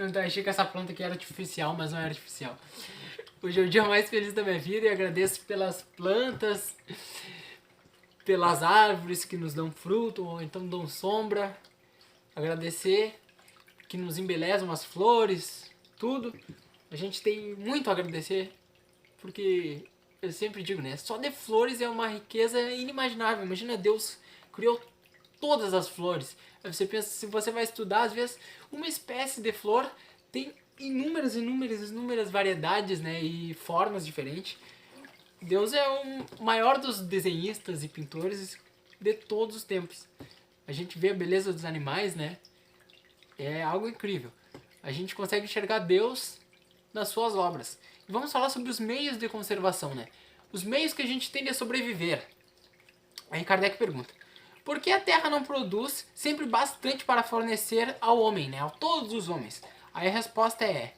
Eu achei que essa planta aqui era artificial, mas não é artificial. Hoje é o dia mais feliz da minha vida e agradeço pelas plantas, pelas árvores que nos dão fruto ou então dão sombra. Agradecer que nos embelezam as flores, tudo. A gente tem muito a agradecer, porque eu sempre digo, né? Só de flores é uma riqueza inimaginável. Imagina, Deus criou todas as flores. Aí você pensa, se você vai estudar, às vezes, uma espécie de flor tem inúmeras variedades, né? E formas diferentes. Deus é o maior dos desenhistas e pintores de todos os tempos. A gente vê a beleza dos animais, né? É algo incrível. A gente consegue enxergar Deus nas suas obras. E vamos falar sobre os meios de conservação, né? Os meios que a gente tem de sobreviver. Aí Kardec pergunta: por que a Terra não produz sempre bastante para fornecer ao homem, né? A todos os homens? Aí a resposta é: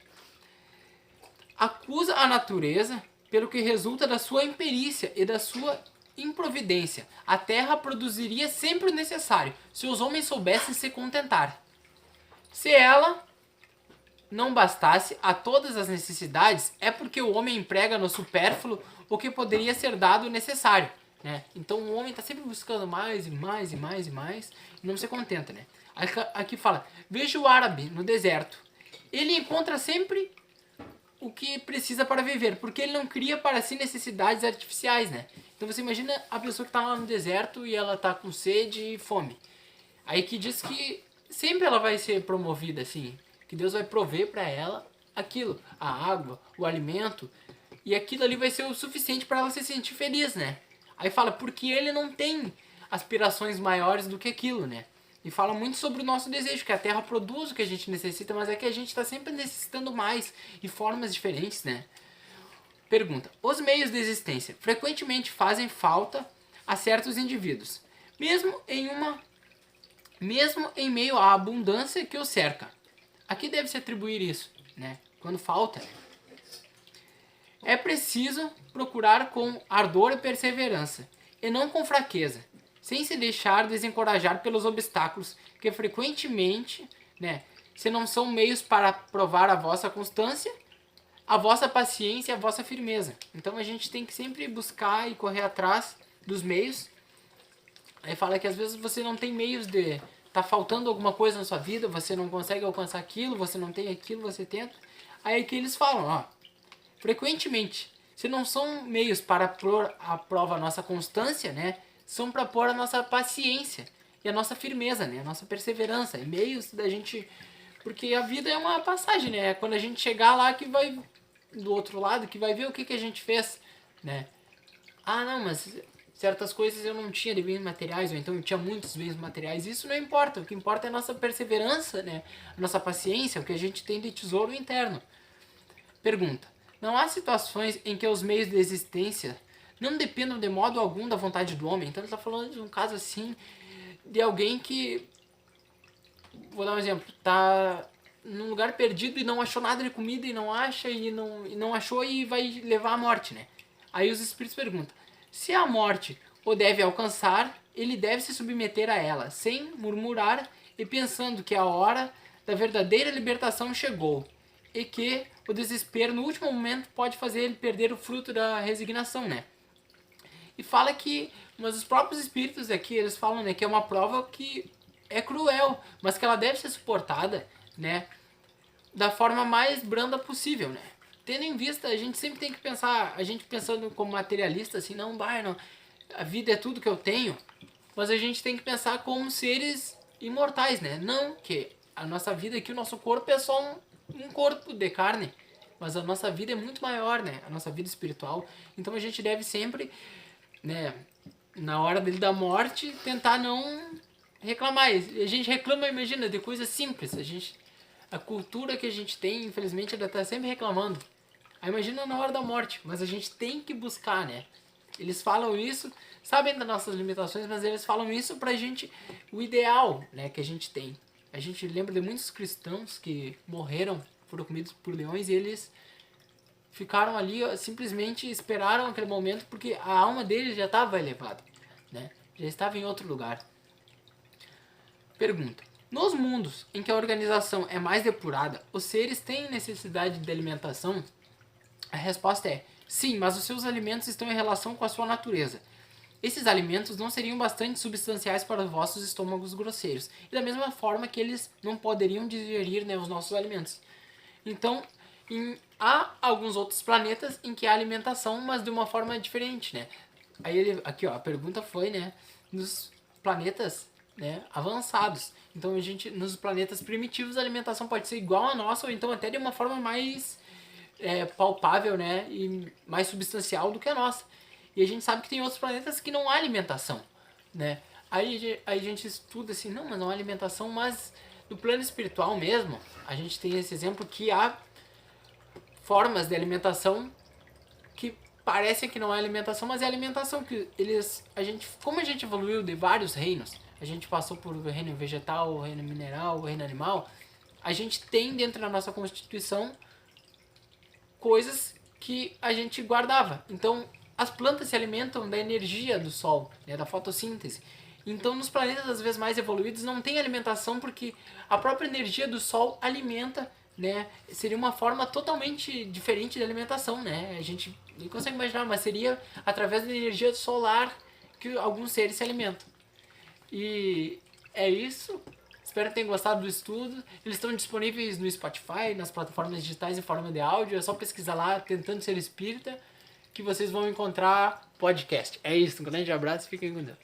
acusa a natureza pelo que resulta da sua imperícia e da sua improvidência. A Terra produziria sempre o necessário, se os homens soubessem se contentar. Se ela não bastasse a todas as necessidades, é porque o homem emprega no supérfluo o que poderia ser dado necessário, né? Então o homem está sempre buscando mais e mais e mais e mais e não se contenta, né? Aqui fala: veja o árabe no deserto. Ele encontra sempre o que precisa para viver, porque ele não cria para si necessidades artificiais, né? Então você imagina a pessoa que está lá no deserto e ela está com sede e fome. Aí que diz que sempre ela vai ser promovida, assim, que Deus vai prover para ela aquilo, a água, o alimento, e aquilo ali vai ser o suficiente para ela se sentir feliz, né? Aí fala, porque ele não tem aspirações maiores do que aquilo, né? E fala muito sobre o nosso desejo, que a Terra produz o que a gente necessita, mas é que a gente está sempre necessitando mais, e formas diferentes, né? Pergunta: os meios de existência frequentemente fazem falta a certos indivíduos, mesmo em meio à abundância que os cerca. A que deve se atribuir isso, né? Quando falta, é preciso procurar com ardor e perseverança, e não com fraqueza, sem se deixar desencorajar pelos obstáculos que frequentemente, né, se não são meios para provar a vossa constância, a vossa paciência e a vossa firmeza. Então a gente tem que sempre buscar e correr atrás dos meios. Aí fala que às vezes você não tem meios de... tá faltando alguma coisa na sua vida, você não consegue alcançar aquilo, você não tem aquilo, você tenta. Aí que eles falam, ó, frequentemente, se não são meios para pôr à prova a nossa constância, né, são para pôr a nossa paciência e a nossa firmeza, né, a nossa perseverança, e meios da gente... Porque a vida é uma passagem, né, é quando a gente chegar lá que vai... do outro lado, que vai ver o que a gente fez, né. Ah, não, mas certas coisas eu não tinha de bens materiais, ou então eu tinha muitos bens materiais. Isso não importa, o que importa é a nossa perseverança, né? A nossa paciência, o que a gente tem de tesouro interno. Pergunta: não há situações em que os meios de existência não dependam de modo algum da vontade do homem? Então ele está falando de um caso assim, de alguém que, vou dar um exemplo, tá num lugar perdido e não achou nada de comida e não acha e não achou e vai levar à morte, né? Aí os espíritos perguntam: se a morte o deve alcançar, ele deve se submeter a ela, sem murmurar e pensando que a hora da verdadeira libertação chegou e que o desespero no último momento pode fazer ele perder o fruto da resignação, né? E fala que, mas os próprios espíritos aqui, eles falam, né, que é uma prova que é cruel, mas que ela deve ser suportada, né, da forma mais branda possível, né? Tendo em vista, a gente sempre tem que pensar, a gente pensando como materialista, assim, não vai, não, a vida é tudo que eu tenho, mas a gente tem que pensar como seres imortais, né? Não que a nossa vida aqui, o nosso corpo é só um corpo de carne, mas a nossa vida é muito maior, né? A nossa vida espiritual. Então a gente deve sempre, né, na hora dele da morte, tentar não reclamar. A gente reclama, imagina, de coisas simples. A cultura que a gente tem, infelizmente, ela tá sempre reclamando. Aí imagina na hora da morte, mas a gente tem que buscar, né? Eles falam isso, sabem das nossas limitações, mas eles falam isso pra gente, o ideal, né, que a gente tem. A gente lembra de muitos cristãos que morreram, foram comidos por leões e eles ficaram ali, ó, simplesmente esperaram aquele momento porque a alma deles já estava elevada, né? Já estava em outro lugar. Pergunta: Nos mundos em que a organização é mais depurada, os seres têm necessidade de alimentação? A resposta é sim, mas os seus alimentos estão em relação com a sua natureza. Esses alimentos não seriam bastante substanciais para os vossos estômagos grosseiros, e da mesma forma que eles não poderiam digerir, né, os nossos alimentos. Então, há alguns outros planetas em que há alimentação, mas de uma forma diferente, né? Aí aqui, ó, a pergunta foi, né, nos planetas, né, avançados. Então, nos planetas primitivos, a alimentação pode ser igual à nossa, ou então até de uma forma mais palpável, né, e mais substancial do que a nossa. E a gente sabe que tem outros planetas que não há alimentação, né? Aí a gente estuda assim, não, mas não há alimentação, mas no plano espiritual mesmo, a gente tem esse exemplo que há formas de alimentação que parecem que não é alimentação, mas é alimentação que como a gente evoluiu de vários reinos, a gente passou por o reino vegetal, o reino mineral, o reino animal, a gente tem dentro da nossa constituição coisas que a gente guardava. Então, as plantas se alimentam da energia do sol, né, da fotossíntese. Então, nos planetas às vezes mais evoluídos não tem alimentação porque a própria energia do sol alimenta, né? Seria uma forma totalmente diferente de alimentação, né? A gente nem consegue imaginar, mas seria através da energia solar que alguns seres se alimentam. E é isso. Espero que tenham gostado do estudo. Eles estão disponíveis no Spotify, nas plataformas digitais em forma de áudio. É só pesquisar lá, Tentando Ser Espírita, que vocês vão encontrar podcast. É isso, um grande abraço e fiquem com Deus.